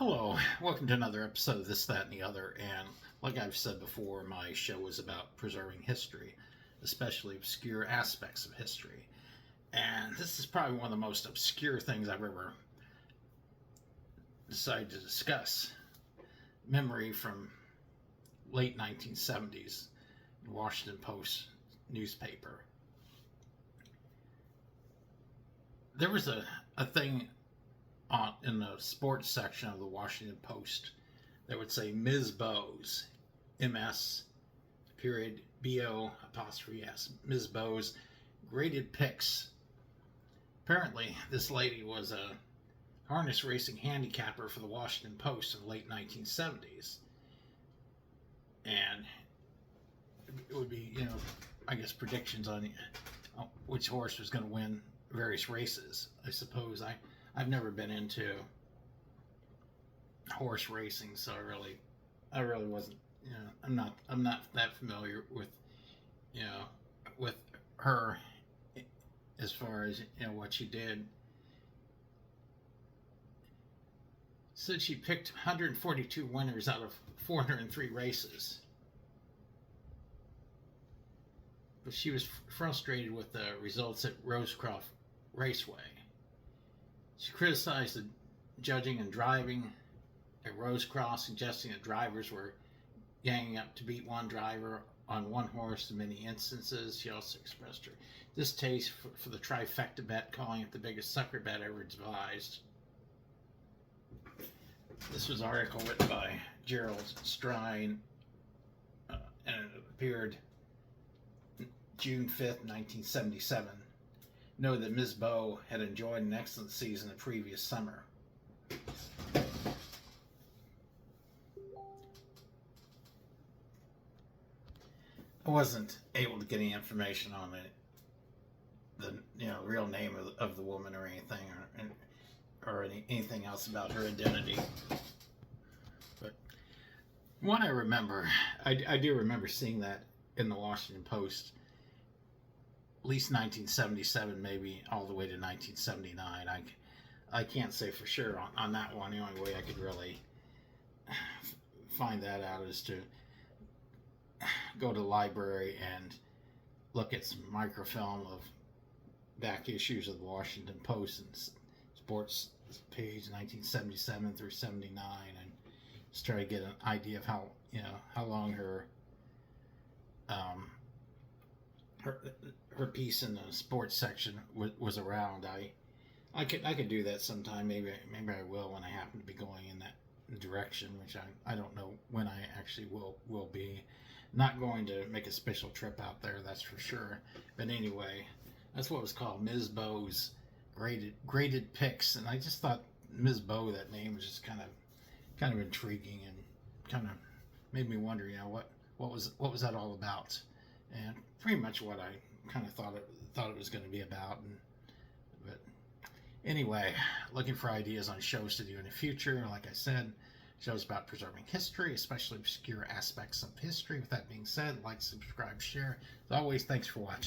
Hello, welcome to another episode of This, That, and the Other. And like I've said before, my show is about preserving history, especially obscure aspects of history. And this is probably one of the most obscure things I've ever decided to discuss. Memory from late 1970s, Washington Post newspaper. There was a thing in the sports section of the Washington Post that would say Ms. Bowes, MS period BO apostrophe S, Ms. Bowes graded picks. Apparently, this lady was a harness racing handicapper for the Washington Post in the late 1970s. And it would be, I guess predictions on which horse was going to win various races. I suppose I've never been into horse racing, so I really wasn't, I'm not that familiar with, with her as far as, what she did. Said she picked 142 winners out of 403 races. But she was frustrated with the results at Rosecroft Raceway. She criticized the judging and driving at Rosecroft, suggesting that drivers were ganging up to beat one driver on one horse in many instances. She also expressed her distaste for the trifecta bet, calling it the biggest sucker bet ever devised. This was an article written by Gerald Strine, and it appeared June 5th, 1977. Know that Ms. Bowe had enjoyed an excellent season the previous summer. I wasn't able to get any information on the real name of the woman or anything, or anything else about her identity. But what I remember, I do remember seeing that in the Washington Post, at least 1977, maybe all the way to 1979. I can't say for sure on that one. The only way I could really find that out is to go to the library and look at some microfilm of back issues of the Washington Post and sports page 1977 through 79, and just try to get an idea of how long her piece in the sports section was around. I could do that sometime. Maybe I will when I happen to be going in that direction, which I don't know when I actually will be. Not going to make a special trip out there, that's for sure. But anyway, that's what was called Ms. Bowes graded picks, and I just thought Ms. Bowe, that name was just kind of intriguing, and kind of made me wonder, what was that all about? And pretty much what I kind of thought it was going to be about. But anyway, looking for ideas on shows to do in the future. Like I said, shows about preserving history, especially obscure aspects of history. With that being said, like, subscribe, share. As always, thanks for watching.